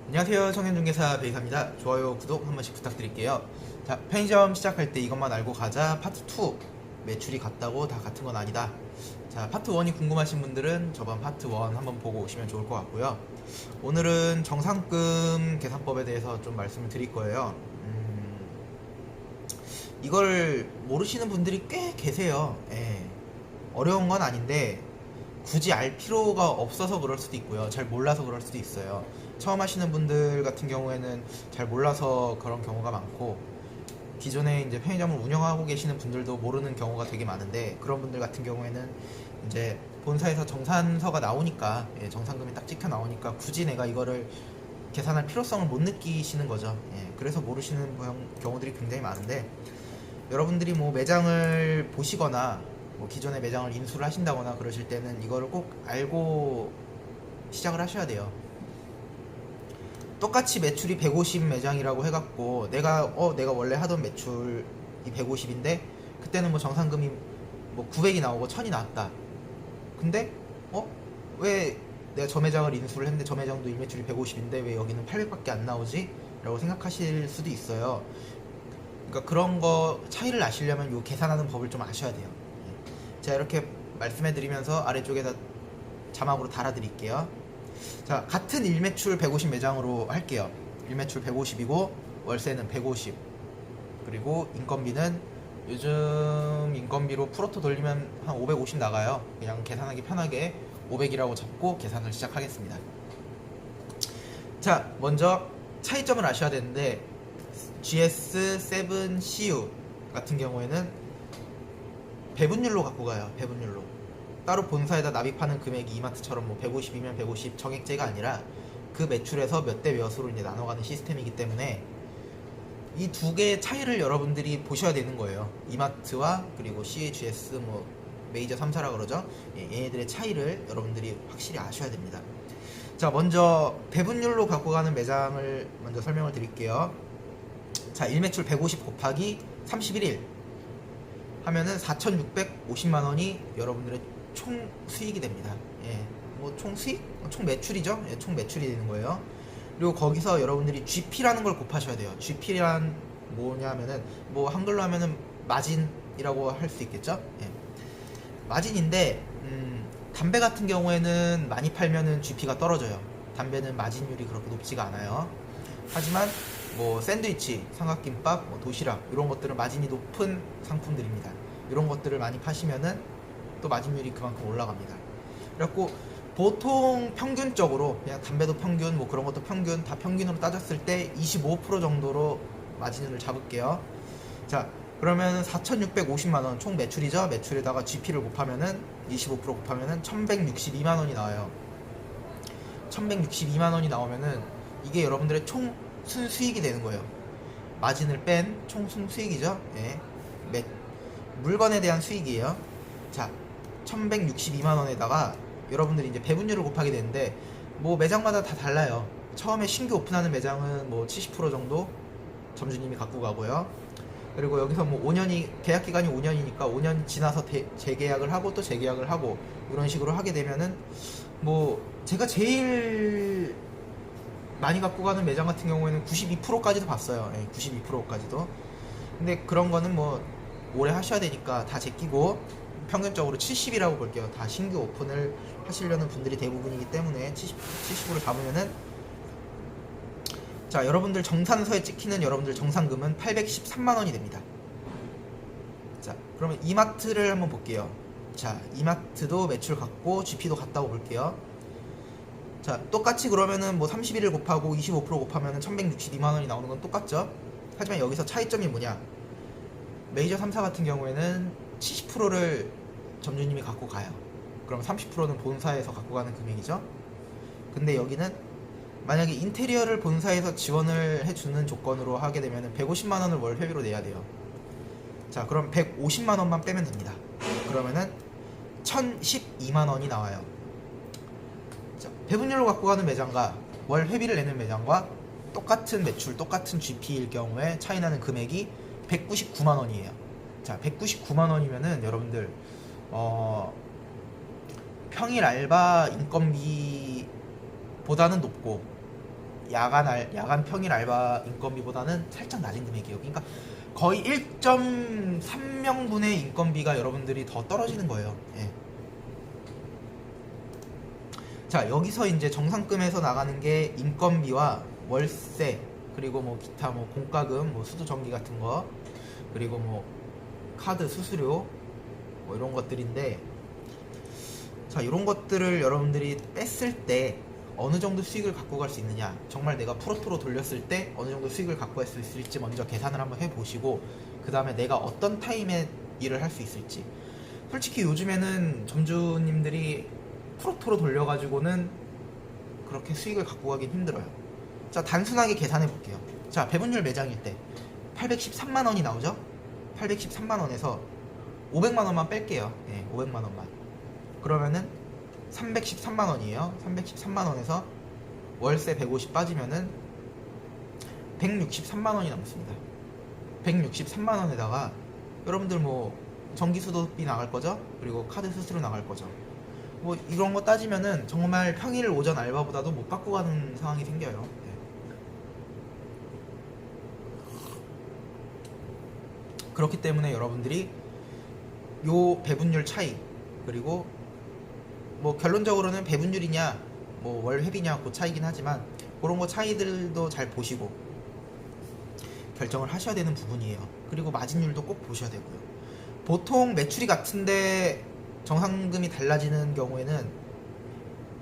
안녕하세요. 청년중개사 베이사입니다. 좋아요, 구독 한 번씩 부탁드릴게요. 자, 편의점 시작할 때 이것만 알고 가자 파트 2. 매출이 같다고 다 같은 건 아니다. 자, 파트 1이 궁금하신 분들은 저번 파트 1 한번 보고 오시면 좋을 것 같고요. 오늘은 정상금 계산법에 대해서 좀 말씀을 드릴 거예요. 이걸 모르시는 분들이 꽤 계세요. 예. 어려운 건 아닌데 굳이 알 필요가 없어서 그럴 수도 있고요. 잘 몰라서 그럴 수도 있어요. 처음 하시는 분들 같은 경우에는 잘 몰라서 그런 경우가 많고, 기존에 이제 편의점을 운영하고 계시는 분들도 모르는 경우가 되게 많은데, 그런 분들 같은 경우에는 이제 본사에서 정산서가 나오니까, 정산금이 딱 찍혀 나오니까 굳이 내가 이거를 계산할 필요성을 못 느끼시는 거죠. 그래서 모르시는 경우들이 굉장히 많은데, 여러분들이 뭐 매장을 보시거나 뭐 기존의 매장을 인수를 하신다거나 그러실 때는 이거를 꼭 알고 시작을 하셔야 돼요. 똑같이 매출이 150 매장이라고 해갖고 내가 원래 하던 매출이 150인데 그때는 뭐 정상금이 뭐 900이 나오고 1000이 나왔다. 근데 왜 내가 저 매장을 인수를 했는데 저 매장도 일매출이 150인데 왜 여기는 800밖에 안 나오지? 라고 생각하실 수도 있어요. 그러니까 그런 거 차이를 아시려면 요 계산하는 법을 좀 아셔야 돼요. 제가 이렇게 말씀해 드리면서 아래쪽에다 자막으로 달아 드릴게요. 자, 같은 일매출 150 매장으로 할게요. 일매출 150이고 월세는 150, 그리고 인건비는 요즘 인건비로 프로토 돌리면 한 550 나가요. 그냥 계산하기 편하게 500이라고 잡고 계산을 시작하겠습니다. 자, 먼저 차이점을 아셔야 되는데, GS7CU 같은 경우에는 배분율로 갖고 가요. 배분율로. 따로 본사에다 납입하는 금액이 이마트처럼 뭐 150이면 150 정액제가 아니라 그 매출에서 몇 대 몇으로 이제 나눠가는 시스템이기 때문에 이 두 개의 차이를 여러분들이 보셔야 되는 거예요. 이마트와 그리고 CHS 뭐 메이저 3사라 그러죠. 얘네들의 차이를 여러분들이 확실히 아셔야 됩니다. 자, 먼저 배분율로 갖고 가는 매장을 먼저 설명을 드릴게요. 자, 일매출 150 곱하기 31일 하면은 4,650만 원이 여러분들의 총 수익이 됩니다. 뭐 총 수익? 총 매출이죠. 총 매출이 되는 거예요. 그리고 거기서 여러분들이 GP라는 걸 곱하셔야 돼요. GP란 뭐냐면은 뭐 한글로 하면은 마진이라고 할 수 있겠죠. 마진인데 담배 같은 경우에는 많이 팔면은 GP가 떨어져요. 담배는 마진율이 그렇게 높지가 않아요. 하지만 뭐 샌드위치, 삼각김밥, 뭐 도시락 이런 것들은 마진이 높은 상품들입니다. 이런 것들을 많이 파시면은 또 마진율이 그만큼 올라갑니다. 그래갖고 보통 평균적으로 그냥 담배도 평균, 뭐 그런 것도 평균, 다 평균으로 따졌을 때 25% 정도로 마진율을 잡을게요. 자, 그러면 4,650만 원 총 매출이죠. 매출에다가 GP를 곱하면은 25% 곱하면은 1,162만 원이 나와요. 1,162만 원이 나오면은 이게 여러분들의 총 순수익이 되는 거예요. 마진을 뺀 총 순수익이죠. 물건에 대한 수익이에요. 자, 1,162만 원에다가 여러분들이 이제 배분율을 곱하게 되는데 뭐 매장마다 다 달라요. 처음에 신규 오픈하는 매장은 뭐 70% 정도 점주님이 갖고 가고요. 그리고 여기서 뭐 5년이 계약 기간이 5년이니까 5년 지나서 재계약을 하고 또 재계약을 하고 이런 식으로 하게 되면은 뭐 제가 제일 많이 갖고 가는 매장 같은 경우에는 92%까지도 봤어요. 92%까지도. 근데 그런 거는 뭐 오래 하셔야 되니까 다 제끼고 평균적으로 70이라고 볼게요. 다 신규 오픈을 하시려는 분들이 대부분이기 때문에 70으로 잡으면은, 자, 여러분들 정산서에 찍히는 여러분들 정산금은 813만 원이 됩니다. 자, 그러면 이마트를 한번 볼게요. 자, 이마트도 매출 같고 GP도 같다고 볼게요. 자, 똑같이 그러면은 뭐 31을 곱하고 25% 곱하면은 1,162만 원이 나오는 건 똑같죠. 하지만 여기서 차이점이 뭐냐? 메이저 3사 같은 경우에는 70%를 점주님이 갖고 가요. 그럼 30%는 본사에서 갖고 가는 금액이죠. 근데 여기는 만약에 인테리어를 본사에서 지원을 해주는 조건으로 하게 되면 150만 원을 월 회비로 내야 돼요. 자, 그럼 150만 원만 빼면 됩니다. 그러면은 1,012만 원이 나와요. 자, 배분율로 갖고 가는 매장과 월 회비를 내는 매장과 똑같은 매출, 똑같은 GP일 경우에 차이 나는 금액이 199만 원이에요. 자, 199만 원이면은 여러분들 평일 알바 인건비보다는 높고 야간 평일 알바 인건비보다는 살짝 낮은 금액이에요. 그러니까 거의 1.3명분의 인건비가 여러분들이 더 떨어지는 거예요. 예. 자, 여기서 이제 정상금에서 나가는 게 인건비와 월세, 그리고 뭐 기타 뭐 공과금, 뭐 수도 전기 같은 거, 그리고 뭐 카드 수수료 뭐 이런 것들인데, 자, 이런 것들을 여러분들이 뺐을 때 어느 정도 수익을 갖고 갈 수 있느냐, 정말 내가 프로토로 돌렸을 때 어느 정도 수익을 갖고 갈 수 있을지 먼저 계산을 한번 해보시고, 그 다음에 내가 어떤 타임에 일을 할 수 있을지. 솔직히 요즘에는 점주님들이 프로토로 돌려가지고는 그렇게 수익을 갖고 가긴 힘들어요. 자, 단순하게 계산해 볼게요. 자, 배분율 매장일 때 813만원이 나오죠? 813만원에서 500만원만 뺄게요. 예, 500만원만. 그러면은 313만원이에요. 313만원에서 월세 150 빠지면은 163만원이 남습니다. 163만원에다가 여러분들 뭐 전기수도비 나갈 거죠? 그리고 카드 수수료 나갈 거죠? 뭐 이런 거 따지면은 정말 평일 오전 알바보다도 못 갖고 가는 상황이 생겨요. 네. 그렇기 때문에 여러분들이 요 배분율 차이, 그리고 뭐 결론적으로는 배분율이냐 뭐 월회비냐 그 차이긴 하지만, 그런 거 차이들도 잘 보시고 결정을 하셔야 되는 부분이에요. 그리고 마진율도 꼭 보셔야 되고요. 보통 매출이 같은데 정상금이 달라지는 경우에는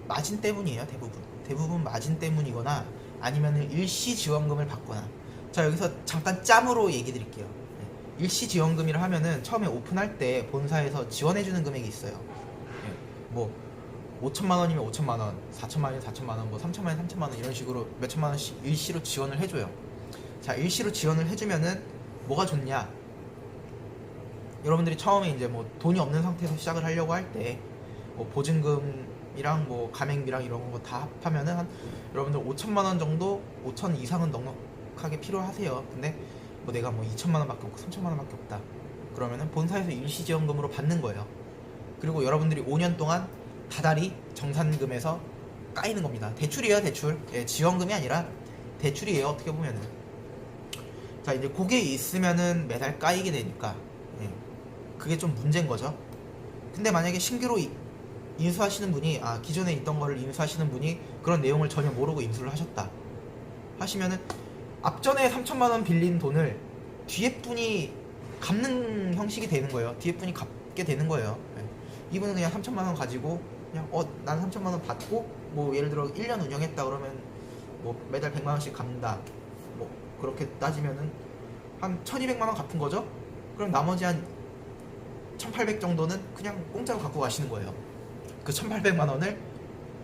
마진 때문이에요. 대부분 마진 때문이거나 아니면 일시 지원금을 받거나. 자, 여기서 잠깐 짬으로 얘기 드릴게요. 일시 지원금이라 하면은 처음에 오픈할 때 본사에서 지원해주는 금액이 있어요. 뭐 5천만원이면 5천만원, 4천만원이면 4천만원, 뭐 3천만원 3천만원 이런 식으로 몇천만원씩 일시로 지원을 해줘요. 자, 일시로 지원을 해주면은 뭐가 좋냐, 여러분들이 처음에 이제 뭐 돈이 없는 상태에서 시작을 하려고 할 때 뭐 보증금이랑 뭐 가맹비랑 이런 거 다 합하면은 한 여러분들 5천만원 정도, 5천 이상은 넉넉하게 필요하세요. 근데 뭐 내가 뭐 2천만원밖에 없고 3천만원밖에 없다, 그러면은 본사에서 일시지원금으로 받는 거예요. 그리고 여러분들이 5년 동안 다달이 정산금에서 까이는 겁니다. 대출이에요, 대출. 예, 지원금이 아니라 대출이에요, 어떻게 보면은. 자, 이제 그게 있으면은 매달 까이게 되니까, 예, 그게 좀 문제인 거죠. 근데 만약에 신규로 인수하시는 분이, 기존에 있던 거를 인수하시는 분이 그런 내용을 전혀 모르고 인수를 하셨다 하시면은 앞전에 3천만원 빌린 돈을 뒤에 분이 갚는 형식이 되는 거예요. 뒤에 분이 갚게 되는 거예요. 예. 이분은 그냥 3천만원 가지고 그냥 난 3천만원 받고 뭐 예를 들어 1년 운영했다 그러면 뭐 매달 100만원씩 갚는다, 뭐 그렇게 따지면은 한 1200만원 갚은 거죠. 그럼 나머지 한 1800 정도는 그냥 공짜로 갖고 가시는 거예요. 그 1800만원을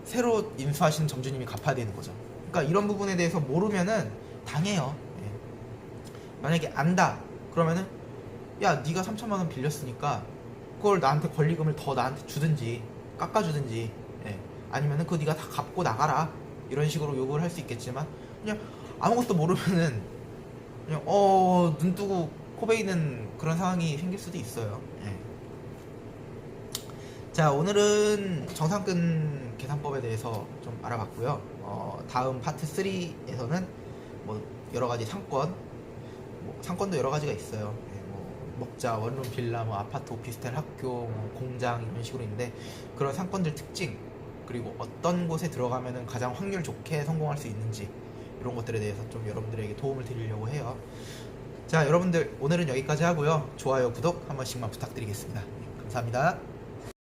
새로 인수하시는 점주님이 갚아야 되는 거죠. 그러니까 이런 부분에 대해서 모르면은 당해요. 예. 만약에 안다 그러면은, 야, 네가 3천만원 빌렸으니까 그걸 나한테 권리금을 더 나한테 주든지 깎아주든지, 예, 아니면은 그거 네가 다 갚고 나가라, 이런 식으로 요구를 할 수 있겠지만, 그냥 아무것도 모르면은 그냥 눈 뜨고 코 베이는 그런 상황이 생길 수도 있어요. 예. 자, 오늘은 정상근 계산법에 대해서 좀 알아봤고요. 다음 파트 3에서는 뭐 여러가지 상권, 뭐 상권도 여러가지가 있어요. 예, 뭐 먹자, 원룸, 빌라, 뭐 아파트, 오피스텔, 학교, 뭐 공장 이런 식으로 있는데, 그런 상권들 특징, 그리고 어떤 곳에 들어가면은 가장 확률 좋게 성공할 수 있는지, 이런 것들에 대해서 좀 여러분들에게 도움을 드리려고 해요. 자, 여러분들 오늘은 여기까지 하고요. 좋아요, 구독 한 번씩만 부탁드리겠습니다. 감사합니다.